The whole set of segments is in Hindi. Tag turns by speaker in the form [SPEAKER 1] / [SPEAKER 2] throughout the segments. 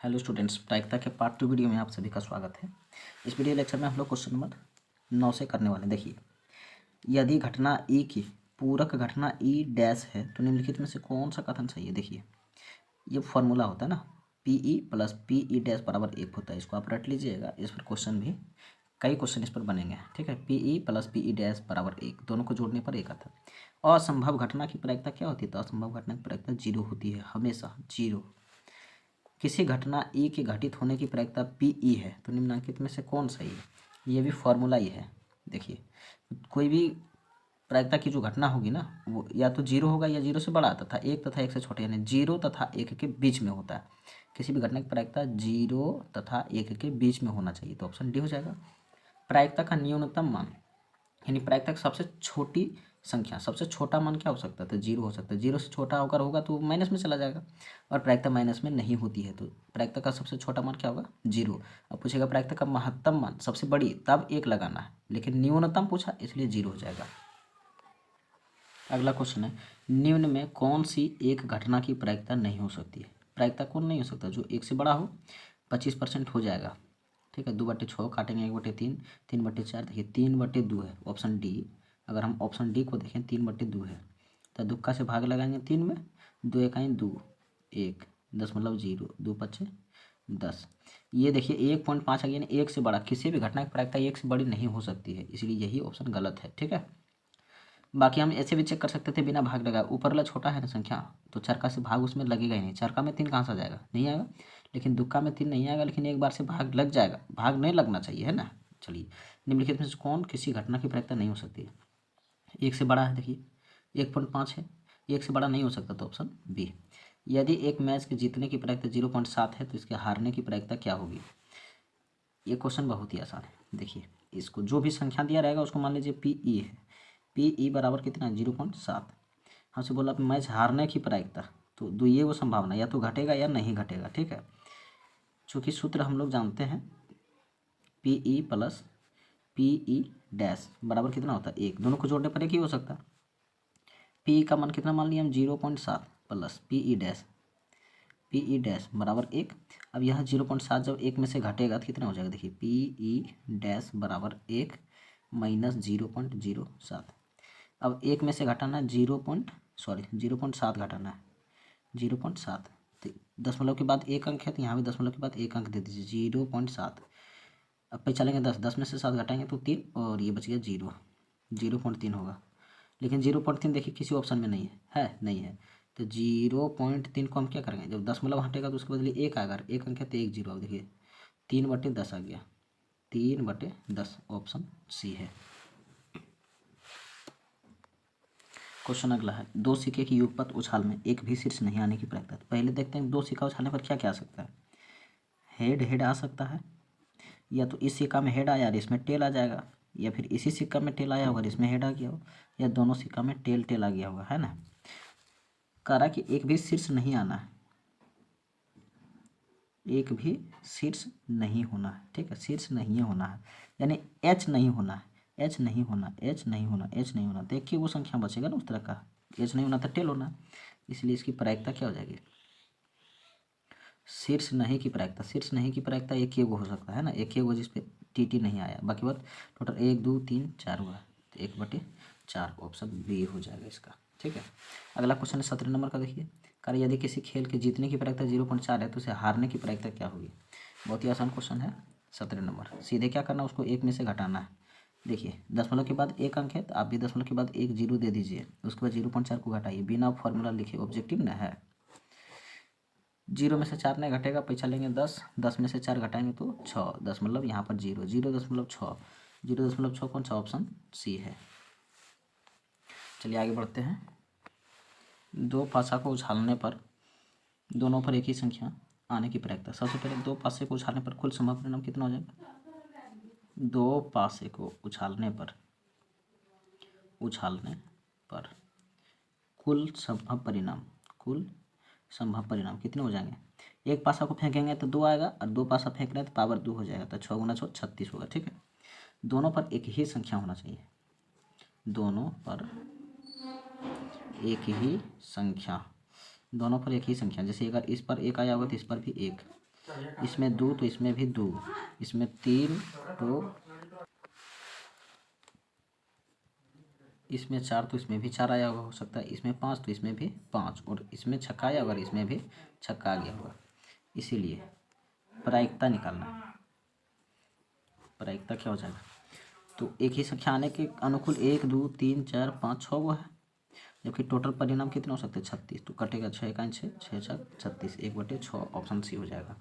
[SPEAKER 1] हेलो स्टूडेंट्स, प्रायिकता के पार्ट 2 वीडियो में आप सभी का स्वागत है। इस वीडियो लेक्चर में हम लोग क्वेश्चन नंबर 9 से करने वाले हैं। देखिए, यदि घटना ई की पूरक घटना ई डैश है तो निम्नलिखित में से कौन सा कथन सही है। देखिए, ये फॉर्मूला होता है ना, P E plus P E dash बराबर 1 होता है। इसको आप रट लीजिएगा, इस पर क्वेश्चन भी कई क्वेश्चन इस पर बनेंगे। ठीक है, P E plus P E dash बराबर 1, दोनों को जोड़ने पर एक आता है। असंभव घटना की प्रायिकता क्या होती है? तो असंभव घटना की प्रायिकता 0 होती है, हमेशा 0। किसी घटना ई के घटित होने की प्रायिकता पी ई है तो निम्नलिखित में से कौन सही है? ये भी फॉर्मूला ही है। देखिए, कोई भी प्रायिकता की जो घटना होगी ना, वो या तो 0 होगा या 0 से बड़ा तथा 1 तथा 1 से छोटे, यानी 0 तथा 1 के बीच में होता है। किसी भी घटना की प्रायिकता 0 तथा 1 के बीच में होना चाहिए, तो ऑप्शन डी हो जाएगा। प्रायिकता का न्यूनतम मान, यानी प्रायिकता की सबसे छोटी संख्या, सबसे छोटा मान क्या हो सकता है? तो 0 हो सकता है। 0 से छोटा होकर होगा तो माइनस में चला जाएगा, और प्रायिकता माइनस में नहीं होती है, तो प्रायिकता का सबसे छोटा मान क्या होगा? 0। अब पूछेगा प्रायिकता का महत्तम मान, सबसे बड़ी, तब 1 लगाना है, लेकिन न्यूनतम पूछा इसलिए 0 हो जाएगा। अगला क्वेश्चन है, निम्न में कौन सी एक घटना की प्रायिकता नहीं हो सकती है? प्रायिकता कौन नहीं हो सकता? जो 1 से बड़ा हो, 25% हो जाएगा। ठीक है, 2/6 काटेंगे 1/3, 3/4। देखिए 3/2 है, ऑप्शन डी। अगर हम ऑप्शन डी को देखें, 3/2 है, तो दुक्का से भाग लगाएंगे 3 में, 2 1 2, 1 0, 2 10। ये देखिए 1.5 आ गया, यानी 1 से बड़ा। किसी भी घटना की प्रायिकता 1 से बड़ी नहीं हो सकती है, इसलिए यही ऑप्शन गलत है। ठीक है, बाकी हम ऐसे भी चेक कर सकते थे बिना भाग लगाए। ऊपर वाला छोटा है ना संख्या, तो चरका से भाग उसमें लगेगा ही नहीं। चरका में 3 कहाँ से आ जाएगा? नहीं आएगा। लेकिन दुक्का में 3 नहीं आएगा, लेकिन एक बार से भाग लग जाएगा। भाग नहीं लगना चाहिए, है ना। चलिए, निम्नलिखित में से कौन किसी घटना की प्रायिकता नहीं हो सकती है? 1 से बड़ा है, देखिए 1.5 है, 1 से बड़ा नहीं हो सकता, तो ऑप्शन बी। यदि एक मैच के जीतने की प्रायिकता 0.7 है तो इसके हारने की प्रायिकता क्या होगी? ये क्वेश्चन बहुत ही आसान है। देखिए, इसको जो भी संख्या दिया रहेगा उसको मान लीजिए पी ई है। पी ई बराबर कितना है? 0.7। हमसे बोला मैच हारने की प्रायिकता, तो दो ये वो संभावना, या तो घटेगा या नहीं घटेगा। ठीक है, चूँकि सूत्र हम लोग जानते हैं, P E plus P E dash बराबर कितना होता है? 1। दोनों को जोड़ने पर एक ही हो सकता है। पी ई का मान कितना मान लिया हम? 0.7 plus P E dash, P E dash बराबर 1। अब यह 0.7 जब 1 में से घटेगा तो कितना हो जाएगा? देखिए पी ई डैश बराबर 1 माइनस 0.07। अब 1 में से घटाना है 0.7 घटाना है 0.7। तो दशमलव के बाद एक अंक है, तो यहाँ भी दशमलव के बाद एक अंक दे दीजिए 0.7। अब पे चलेंगे 10 में से 7 घटाएंगे तो 3, और ये बच गया 0.3 होगा। लेकिन 0.3 देखिए किसी ऑप्शन में नहीं है, नहीं है। तो 0.3 को हम क्या करेंगे? जब दशमलव हटेगा तो उसके बदले एक आएगा, एक अंक है तो 1 0। अब देखिए 3/10 आ गया, 3/10, ऑप्शन सी है। क्वेश्चन अगला है, दो सिक्के की युगपत उछाल में एक भी शीर्ष नहीं आने की प्रायिकता। पहले देखते हैं दो सिक्का उछालने पर क्या क्या आ सकता है। हेड हेड आ सकता है, या तो इस सिक्का में हेड आया और इसमें टेल आ जाएगा, या फिर इसी सिक्का में टेल आया होगा और इसमें हेड आ गया हो, या दोनों सिक्का में टेल टेल आ गया होगा, है ना। करा कि एक भी शीर्ष नहीं आना है, एक भी शीर्ष नहीं होना है। ठीक है, शीर्ष नहीं होना है, यानी एच नहीं होना है, एच नहीं होना, एच नहीं होना, एच नहीं होना। देखिए वो संख्या बचेगा ना उस तरह का, एच नहीं होना था टेल होना, इसलिए इसकी प्रायिकता क्या हो जाएगी? शीर्ष नहीं की प्रायिकता, शीर्ष नहीं की प्रायिकता एक ही हो सकता है ना, एक ही जिस पे टी टी नहीं आया। बाकी बात टोटल 1 2 3 4 हुआ, तो 1/4, ऑप्शन बी हो जाएगा इसका। ठीक है, अगला क्वेश्चन है 17 नंबर का। देखिए, कार्य यदि किसी खेल के जीतने की प्रायिकता 0.4 है तो उसे हारने की प्रायिकता क्या होगी? बहुत ही आसान क्वेश्चन है। 17 नंबर, सीधे क्या करना है, उसको 1 में से घटाना है। देखिए दशमलव के बाद एक अंक है, तो आप भी दशमलव के बाद 1 0 दे दीजिए, उसके बाद 0.4 को घटाइए, बिना फॉर्मूला लिखे, ऑब्जेक्टिव ना है। 0 में से 4 नहीं घटेगा, पैसा लेंगे 10, 10 में से 4 घटाएंगे तो 6, दशमलव यहाँ पर 0, 0.6, 0.6 कौन सा? ऑप्शन सी है। चलिए आगे बढ़ते हैं। दो पासा को उछालने पर दोनों पर एक ही संख्या आने की प्रायिकता। सबसे पहले दो पासे को उछालने पर कुल संभव परिणाम कितना हो जाएगा? दो पासे को उछालने पर कुल संभव परिणाम कितने हो जाएंगे? एक पासा को फेंकेंगे तो 2 आएगा, और 2 पासा फेंक रहे हैं तो पावर 2 हो जाएगा, तो 6 गुना 6 36 होगा। ठीक है, दोनों पर एक ही संख्या होना चाहिए, दोनों पर एक ही संख्या, दोनों पर एक ही संख्या। जैसे अगर इस पर 1 आया होगा तो इस पर भी 1, इसमें 2 तो इसमें भी 2, इसमें 3 तो इसमें 4 तो इसमें भी 4 आया हो सकता है, इसमें 5 तो इसमें भी 5, और इसमें छक्का आया अगर इसमें भी छक्का आ गया होगा। इसीलिए प्रायिकता निकालना, प्रायिकता क्या हो जाएगा, तो एक ही संख्या आने के अनुकूल 1 2 3 4 5 6 वो है, जबकि टोटल परिणाम कितने हो सकते हैं 36, तो कटेगा 6 1 6 6 4 36, 1/6, ऑप्शन सी हो जाएगा।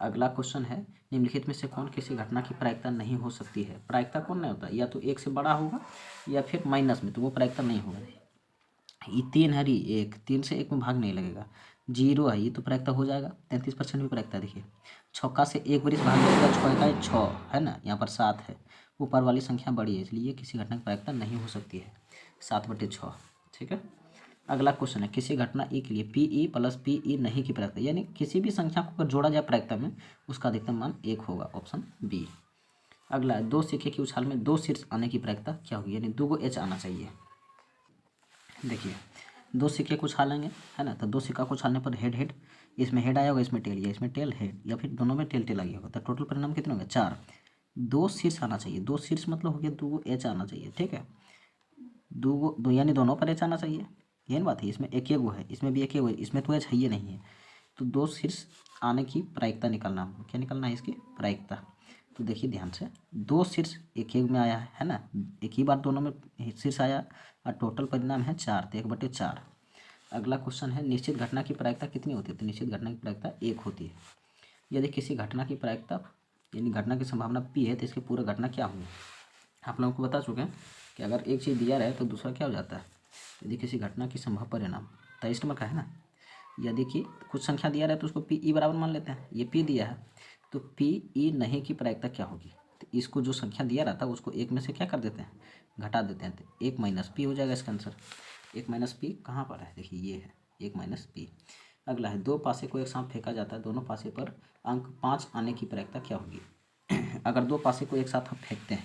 [SPEAKER 1] अगला क्वेश्चन है, निम्नलिखित में से कौन किसी घटना की प्रायिकता नहीं हो सकती है। प्रायिकता कौन नहीं होता, या तो 1 से बड़ा होगा या फिर माइनस में, तो वो प्रायिकता नहीं होगा। ये 3 है, 1 3 से 1 में भाग नहीं लगेगा। 0 है, ये तो प्रायिकता हो जाएगा, 33% भी प्रायिकता। देखिए छक्का से 1 बार भाग लगेगा, 6 का 6 है ना, यहाँ पर 7 है, ऊपर वाली संख्या बड़ी है, इसलिए किसी घटना की प्रायिकता नहीं हो सकती है, 7/6। ठीक है। अगला क्वेश्चन है, किसी घटना ई के लिए P E plus P E नहीं की प्रायिकता, यानी किसी भी संख्या को अगर जोड़ा जाए प्रायिकता में उसका अधिकतम मान 1 होगा, ऑप्शन बी। अगला है, 2 सिक्के की उछाल में 2 शीर्ष आने की प्रायिकता क्या होगी, यानी 2 एच आना चाहिए। देखिए 2 सिक्के को उछालेंगे है ना, तो 2 सिक्का को उछालने पर हेड हेड, इसमें हेड आया होगा, इसमें टेल, या इसमें टेल हेड, या फिर दोनों में टेल टेल आ गया होगा, तो टोटल परिणाम कितने होंगे 4। 2 शीर्ष आना चाहिए, 2 शीर्ष मतलब हो गया 2 एच आना चाहिए। ठीक है, 2 यानी दोनों पर एच आना चाहिए, यही बात है। इसमें एक वो है, इसमें भी एक वो है, इसमें तो एच है, ये नहीं है, तो 2 शीर्ष आने की प्रायिकता निकालना हमको, क्या निकालना है इसकी प्रायिकता। तो देखिए ध्यान से, 2 शीर्ष एक में आया है ना, एक ही बार दोनों में शीर्ष आया, और टोटल परिणाम है 4, तो 1/4। अगला क्वेश्चन है, निश्चित घटना की प्रायिकता कितनी होती है, तो निश्चित घटना की प्रायिकता 1 होती है। यदि किसी घटना की प्रायिकता यानी घटना की संभावना p है, तो इसकी पूरा घटना क्या होगी, आप लोगों को बता चुके हैं कि अगर एक चीज़ दिया रहे तो दूसरा क्या हो जाता है, यदि किसी घटना की संभव परिणाम 23 नंबर का है ना, यदि कि कुछ संख्या दिया रहे तो उसको पी ई बराबर मान लेते हैं, ये पी दिया है, तो पी ई नहीं की प्रायिकता क्या होगी, तो इसको जो संख्या दिया रहता है उसको 1 में से क्या कर देते हैं, घटा देते हैं, तो 1 माइनस पी हो जाएगा इसका आंसर। 1 माइनस पी कहाँ पर है, देखिए ये है 1 माइनस पी। अगला है, 2 पासे को एक साथ फेंका जाता है, दोनों पासे पर अंक 5 आने की प्रायिकता क्या होगी। अगर 2 पासे को एक साथ हम फेंकते हैं,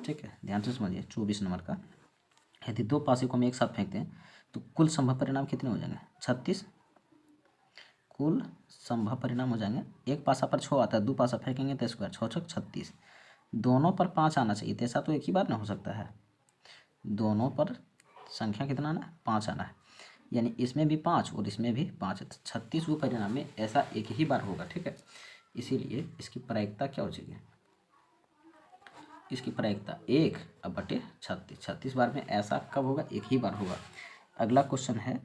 [SPEAKER 1] ठीक है, ध्यान से समझिए, 24 नंबर का, यदि 2 पासे को हम एक साथ फेंकते हैं तो कुल संभव परिणाम कितने हो जाएंगे 36, कुल संभव परिणाम हो जाएंगे, एक पासा पर 6 आता है, 2 पासा फेंकेंगे तो स्क्वायर, 6 6 36, दोनों पर 5 आना चाहिए, तो ऐसा तो एक ही बार ना हो सकता है, दोनों पर संख्या कितना आना है 5 आना है, यानी इसमें भी 5 और इसमें भी 5, 36 परिणाम में ऐसा एक ही बार होगा। ठीक है, इसीलिए इसकी प्रायिकता क्या हो जाएगी, इसकी प्रायिकता 1/36, 36 बार में ऐसा कब होगा, एक ही बार होगा। अगला क्वेश्चन है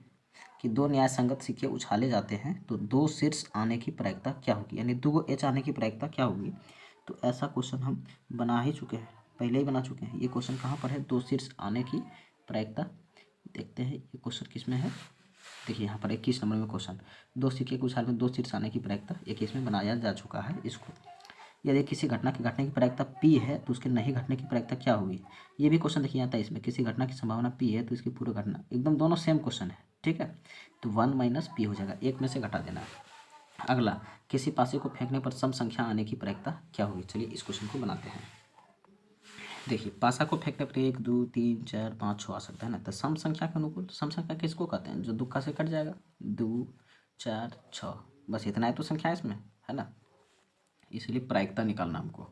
[SPEAKER 1] कि 2 न्यायसंगत सिक्के उछाले जाते हैं तो 2 शीर्ष आने की प्रायिकता क्या होगी, यानी 2 एच आने की प्रायिकता क्या होगी। तो ऐसा क्वेश्चन हम बना ही चुके हैं, पहले ही बना चुके हैं। ये क्वेश्चन कहाँ पर है, 2 शीर्ष आने की प्रायिकता, देखते हैं ये क्वेश्चन किस में है। देखिए यहाँ पर 21 नंबर में क्वेश्चन, 2 सिक्के के उछाल में 2 शीर्ष आने की प्रायिकता 21 में बनाया जा चुका है इसको। यदि किसी घटना के घटने की प्रायिकता p है तो उसके नहीं घटने की प्रायिकता क्या होगी, ये भी क्वेश्चन देखिए आता है इसमें, किसी घटना की संभावना p है तो इसकी पूरी घटना, एकदम दोनों सेम क्वेश्चन है। ठीक है, तो 1 माइनस p हो जाएगा, 1 में से घटा देना है। अगला, किसी पासे को फेंकने पर सम संख्या आने की प्रायिकता क्या होगी, चलिए इस क्वेश्चन को बनाते हैं। देखिए पासा को फेंकने पर 1 2 3 4 5 6 आ सकता है ना, तो सम संख्या के अनुकूल, सम संख्या किसको कहते हैं, जो दुक्का से कट जाएगा, 2 4 6, बस इतना है तो संख्या इसमें है ना, इसलिए प्रायिकता निकालना हमको।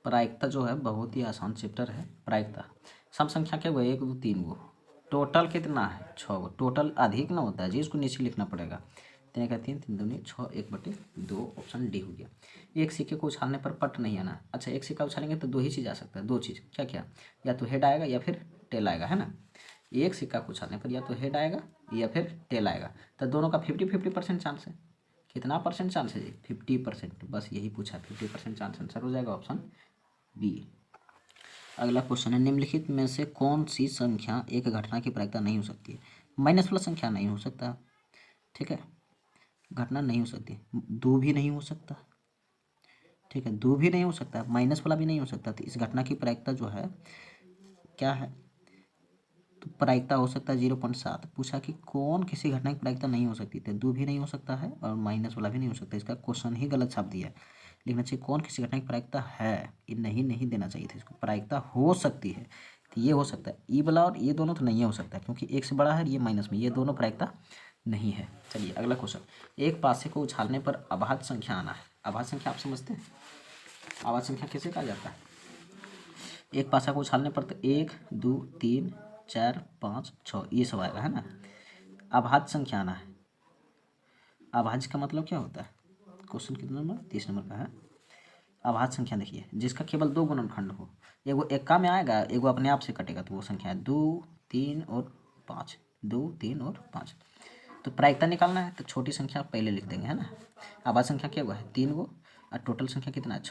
[SPEAKER 1] प्रायिकता जो है बहुत ही आसान चैप्टर है प्रायिकता। सम संख्या क्या हुआ, 1 2 3 गो, टोटल कितना है 6 गो, टोटल अधिक ना होता है जी, इसको नीचे लिखना पड़ेगा, 3 का 3 3 दूनी 6, 1/2, ऑप्शन डी हो गया। एक सिक्के को उछालने पर पट नहीं आना, अच्छा एक सिक्का उछालेंगे तो 2 ही चीज़ आ सकता है, 2 चीज़ क्या क्या, या तो हेड आएगा या फिर टेल आएगा, है ना। एक सिक्का को उछालने पर या तो हेड आएगा या फिर टेल आएगा, तो दोनों का 50-50% चांस है। कितना परसेंट चांस है जी, 50%, बस यही पूछा, 50% चांस आंसर हो जाएगा, ऑप्शन बी। अगला क्वेश्चन है, निम्नलिखित में से कौन सी संख्या एक घटना की प्रायिकता नहीं हो सकती है। माइनस वाला संख्या नहीं हो सकता, ठीक है, घटना नहीं हो सकती, 2 भी नहीं हो सकता, ठीक है, 2 भी नहीं हो सकता, माइनस वाला भी नहीं हो सकता, तो इस घटना की प्रायिकता जो है क्या है, तो प्रायिकता हो सकता है 0.7। पूछा कि कौन किसी घटना की प्रायिकता नहीं हो सकती, तो 2 भी नहीं हो सकता है और माइनस वाला भी नहीं हो सकता, इसका क्वेश्चन ही गलत छाप दिया है। लिखना चाहिए कौन किसी घटना की प्रायिकता है, ये नहीं देना चाहिए था इसको, प्रायिकता हो सकती है, तो ये हो सकता है ई वाला, और ये दोनों तो नहीं हो सकता क्योंकि 1 से बड़ा है, ये माइनस में, ये दोनों प्रायिकता नहीं है। चलिए अगला क्वेश्चन, एक पासे को उछालने पर अभाज्य संख्या आना है। अभाज्य संख्या आप समझते हैं, अभाज्य संख्या किसे कहा जाता है? एक पासा को उछालने पर तो 1 2 3 4 5 6 ये सब आएगा, है ना। अभाज्य संख्या आना है। अभाज्य का मतलब क्या होता है? क्वेश्चन कितना नंबर? 30 नंबर का है। अभाज्य संख्या देखिए, जिसका केवल 2 गुणनखंड हो। एगो एक्का में आएगा, एगो अपने आप से कटेगा, तो वो संख्या है 2 3 और 5। 2 3 और 5। तो प्रायिकता निकालना है तो छोटी संख्या पहले लिख देंगे, है ना। अभाज्य संख्या क्या हुआ है? 3 गो, और टोटल संख्या कितना है? 6।